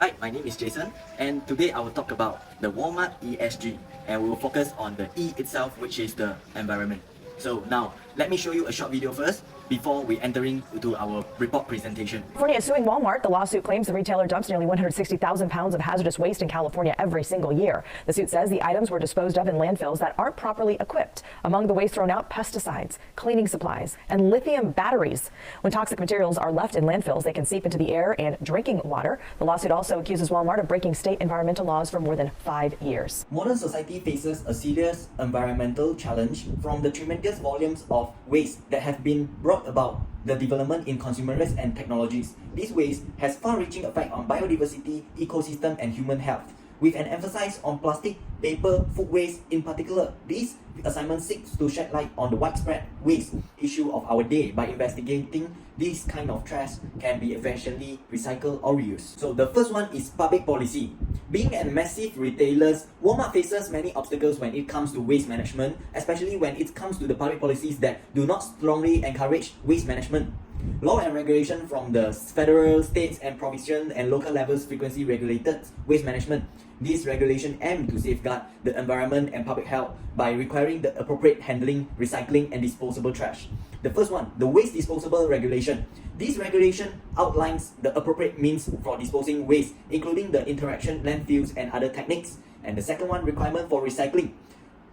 Hi, my name is Jason, and today I will talk about the Walmart ESG, and we will focus on the E itself, which is the environment. So now, let me show you a short video first before we entering into our report presentation. California is suing Walmart. The lawsuit claims the retailer dumps nearly 160,000 pounds of hazardous waste in California every single year. The suit says the items were disposed of in landfills that aren't properly equipped. Among the waste thrown out, pesticides, cleaning supplies, and lithium batteries. When toxic materials are left in landfills, they can seep into the air and drinking water. The lawsuit also accuses Walmart of breaking state environmental laws for more than 5 years. Modern society faces a serious environmental challenge from the tremendous volumes of waste that have been brought about the development in consumerism and technologies. This waste has far-reaching effect on biodiversity, ecosystem, and human health. With an emphasis on plastic, paper, food waste in particular, this assignment seeks to shed light on the widespread waste issue of our day by investigating this kind of trash can be efficiently recycled or reused. So the first one is public policy. Being a massive retailer, Walmart faces many obstacles when it comes to waste management, especially when it comes to the public policies that do not strongly encourage waste management. Law and regulation from the federal, states, and provincial and local levels frequently regulated waste management. These regulations aim to safeguard the environment and public health by requiring the appropriate handling, recycling, and disposable trash. The first one, the waste disposable regulation. This regulation outlines the appropriate means for disposing waste, including the interaction, landfills, and other techniques. And the second one, requirement for recycling.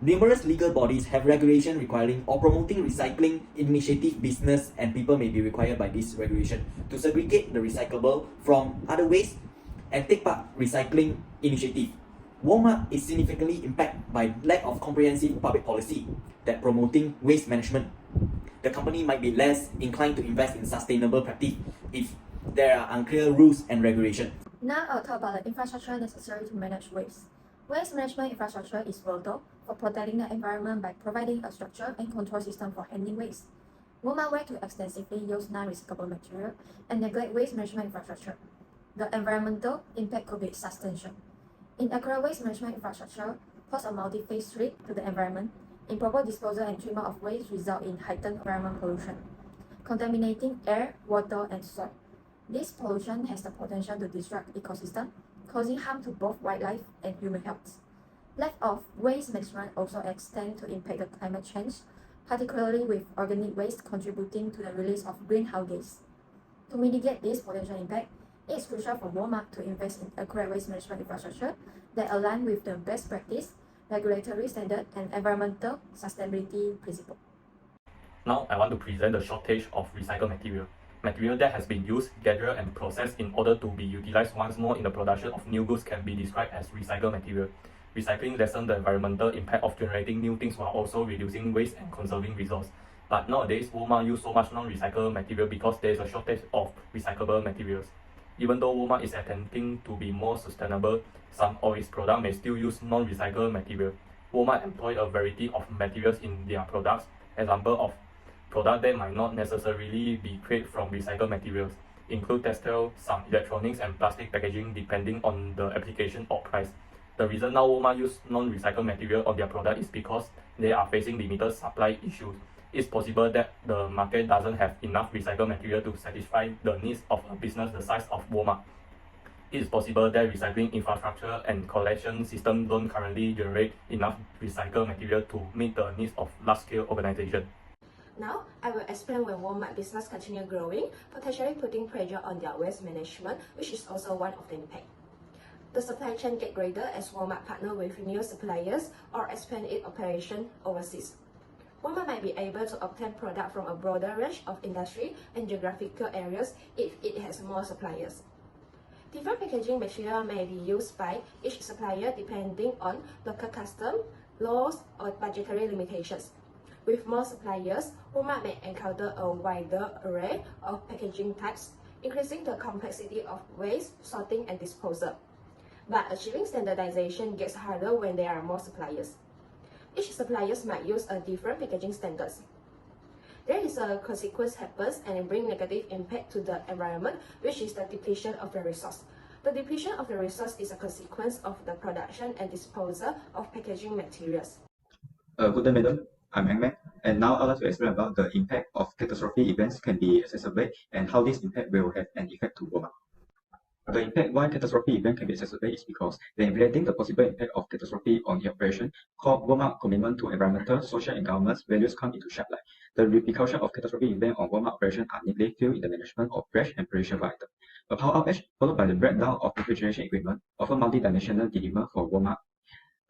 Numerous legal bodies have regulation requiring or promoting recycling initiative. Business and people may be required by this regulation to segregate the recyclable from other waste and take part recycling initiative. Walmart is significantly impacted by lack of comprehensive public policy that promoting waste management. The company might be less inclined to invest in sustainable practice if there are unclear rules and regulations. Now I'll talk about the infrastructure necessary to manage waste. Waste management infrastructure is vital for protecting the environment by providing a structure and control system for handling waste. Walmart work to extensively use non-recyclable material and neglect waste management infrastructure. The environmental impact could be substantial. Inaccurate waste management infrastructure pose a multi-phase threat to the environment. Improper disposal and treatment of waste result in heightened environmental pollution, contaminating air, water, and soil. This pollution has the potential to disrupt ecosystem, causing harm to both wildlife and human health. Lack of waste management also extends to impact the climate change, particularly with organic waste contributing to the release of greenhouse gas. To mitigate this potential impact, it is crucial for Walmart to invest in accurate waste management infrastructure that align with the best practice, regulatory standard, and environmental sustainability principles. Now I want to present the shortage of recycled material. Material that has been used, gathered, and processed in order to be utilized once more in the production of new goods can be described as recycled material. Recycling lessens the environmental impact of generating new things while also reducing waste and conserving resource. But nowadays, Walmart use so much non-recycled material because there is a shortage of recyclable materials. Even though Walmart is attempting to be more sustainable, some of its products may still use non-recycled material. Walmart employ a variety of materials in their products. Example of products that might not necessarily be created from recycled materials include textile, some electronics, and plastic packaging depending on the application or price. The reason now Walmart use non-recycled material on their product is because they are facing limited supply issues. It's possible that the market doesn't have enough recycled material to satisfy the needs of a business the size of Walmart. It is possible that recycling infrastructure and collection systems don't currently generate enough recycled material to meet the needs of large-scale organizations. Now, I will explain when Walmart business continue growing, potentially putting pressure on their waste management, which is also one of the impact. The supply chain get greater as Walmart partner with new suppliers or expand its operation overseas. Walmart might be able to obtain product from a broader range of industry and geographical areas if it has more suppliers. Different packaging material may be used by each supplier depending on local custom, laws, or budgetary limitations. With more suppliers, Walmart may encounter a wider array of packaging types, increasing the complexity of waste, sorting, and disposal. But achieving standardization gets harder when there are more suppliers. Each supplier might use a different packaging standards. There is a consequence happens and bring negative impact to the environment, which is the depletion of the resource. The depletion of the resource is a consequence of the production and disposal of packaging materials. Good day, madam. I'm Angman, and now I'd like to explain about the impact of catastrophic events can be exacerbated and how this impact will have an effect to Walmart. The impact why catastrophe event can be exacerbated is because they're evaluating the possible impact of catastrophe on the operation, called Walmart commitment to environmental, social, and governance values come into sharp light. The repercussions of catastrophe event on Walmart operation are neatly felt in the management of fresh and perishable items. A power outage, followed by the breakdown of refrigeration equipment, offer multi-dimensional dilemma for Walmart.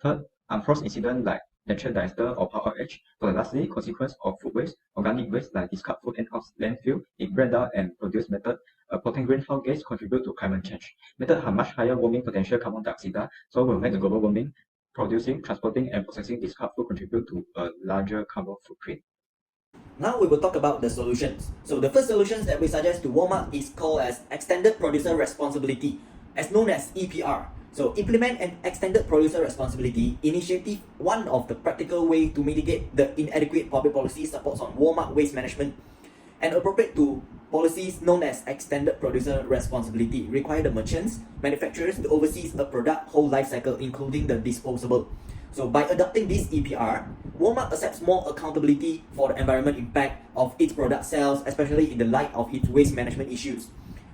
Third, unforced incident like natural disaster or power outage. For the lastly, consequence of food waste, organic waste like discard food and landfill, it breakdown and produce method, potent greenhouse gas contribute to climate change. Method have much higher warming potential carbon dioxide, so will make the global warming. Producing, transporting, and processing discard food contribute to a larger carbon footprint. Now we will talk about the solutions. So the first solutions that we suggest to Walmart is called as Extended Producer Responsibility, as known as EPR. So implement an Extended Producer Responsibility initiative, one of the practical way to mitigate the inadequate public policy supports on Walmart waste management, and appropriate to policies known as Extended Producer Responsibility require the merchants, manufacturers to oversee a product whole life cycle, including the disposable. So by adopting this EPR, Walmart accepts more accountability for the environment impact of its product sales, especially in the light of its waste management issues.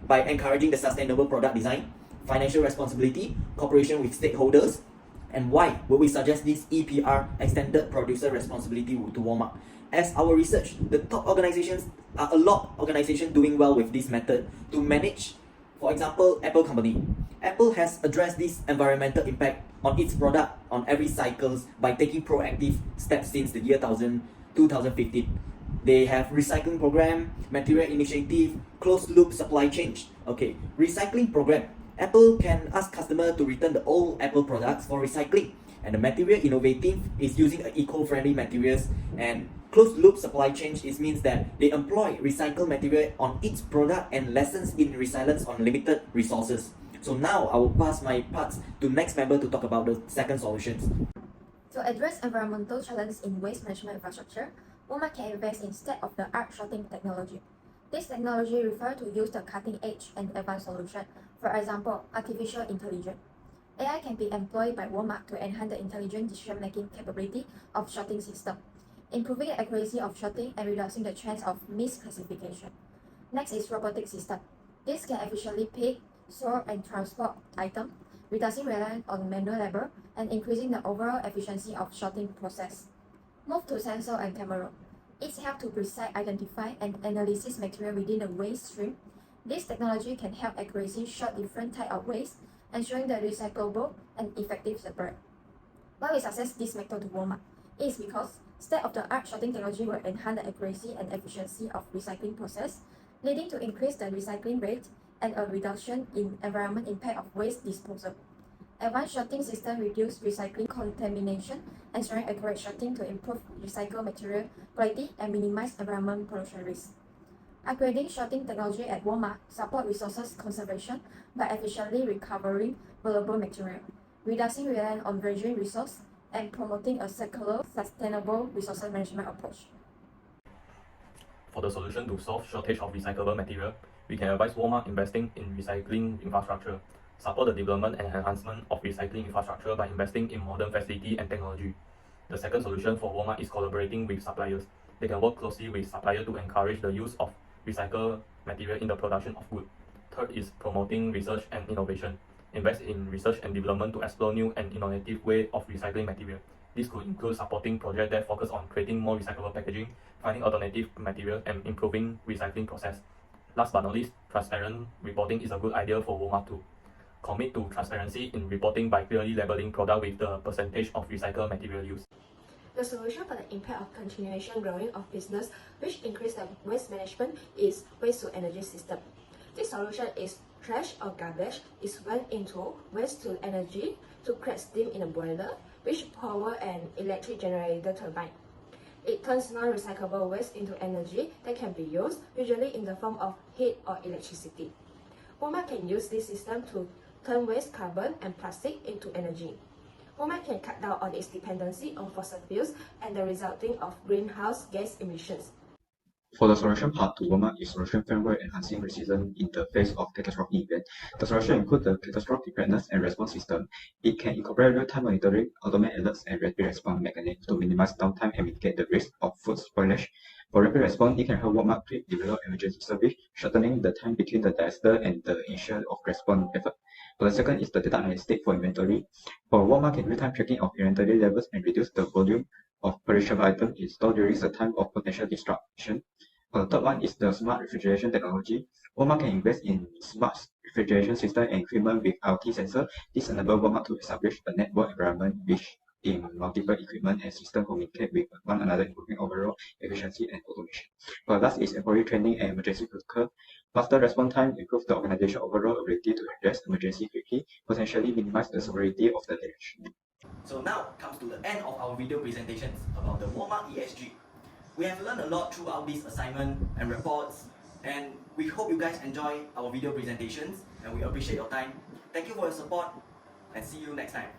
By encouraging the sustainable product design, financial responsibility, cooperation with stakeholders. And why would we suggest this EPR, Extended Producer Responsibility, to Walmart? As our research, the top organizations are a lot of organizations doing well with this method to manage. For example, Apple company. Apple has addressed this environmental impact on its product on every cycles by taking proactive steps since the year 2015. They have recycling program, material initiative, closed loop supply chain. Okay, recycling program. Apple can ask customer to return the old Apple products for recycling, and the material innovative is using eco-friendly materials. And closed loop supply chain means that they employ recycled material on each product and lessons in resilience on limited resources. So now I will pass my parts to next member to talk about the second solutions. To address environmental challenges in waste management infrastructure, Walmart can invest in state-of-the-art sorting technology. This technology refers to use the cutting-edge and advanced solution. For example, artificial intelligence. AI can be employed by Walmart to enhance the intelligent decision-making capability of sorting system, improving the accuracy of sorting and reducing the chance of misclassification. Next is robotic system. This can efficiently pick, sort, and transport items, reducing reliance on manual labor and increasing the overall efficiency of sorting process. Move to sensor and camera. It helps to precise identify and analyze material within the waste stream. This technology can help accuracy sort different types of waste, ensuring the recyclable and effective separate. Why we suggest this method to Walmart? It is because state-of-the-art sorting technology will enhance the accuracy and efficiency of recycling process, leading to increase the recycling rate and a reduction in environment impact of waste disposal. Advanced sorting system reduce recycling contamination, ensuring accurate sorting to improve recycled material quality and minimize environment pollution risk. Upgrading sorting technology at Walmart support resources conservation by efficiently recovering valuable material, reducing reliance on virgin resource, and promoting a circular, sustainable resource management approach. For the solution to solve shortage of recyclable material, we can advise Walmart investing in recycling infrastructure, support the development and enhancement of recycling infrastructure by investing in modern facility and technology. The second solution for Walmart is collaborating with suppliers. They can work closely with suppliers to encourage the use of recycled material in the production of goods. Third is promoting research and innovation. Invest in research and development to explore new and innovative ways of recycling material. This could include supporting projects that focus on creating more recyclable packaging, finding alternative material, and improving recycling process. Last but not least, transparent reporting is a good idea for Walmart too. Commit to transparency in reporting by clearly labeling product with the percentage of recycled material used. The solution for the impact of continuation growing of business, which increase the waste management, is waste to energy system. This solution is trash or garbage is went into waste to energy to create steam in a boiler, which power an electric generator turbine. It turns non-recyclable waste into energy that can be used, usually in the form of heat or electricity. Walmart can use this system to turn waste carbon and plastic into energy. Walmart can cut down on its dependency on fossil fuels and the resulting of greenhouse gas emissions. For the solution part to Walmart is solution framework enhancing resilience in the face of catastrophic event. The solution includes the catastrophic preparedness and response system. It can incorporate real-time monitoring, automate alerts, and rapid response mechanisms to minimize downtime and mitigate the risk of food spoilage. For rapid response, it can help Walmart quickly develop emergency service, shortening the time between the disaster and the initial of response effort. For the second is the data analytics for inventory. For Walmart can real-time tracking of inventory levels and reduce the volume of perishable items in store during the time of potential disruption. The third one is the smart refrigeration technology. Walmart can invest in smart refrigeration system and equipment with IoT sensor. This enables Walmart to establish a network environment which in multiple equipment and systems communicate with one another, improving overall efficiency and automation. Last is employee training and emergency protocol. Faster response time improves the organization's overall ability to address emergency quickly, potentially minimize the severity of the damage. So now comes to the end of our video presentations about the Walmart ESG. We have learned a lot throughout this assignment and reports, and we hope you guys enjoy our video presentations, and we appreciate your time. Thank you for your support, and see you next time.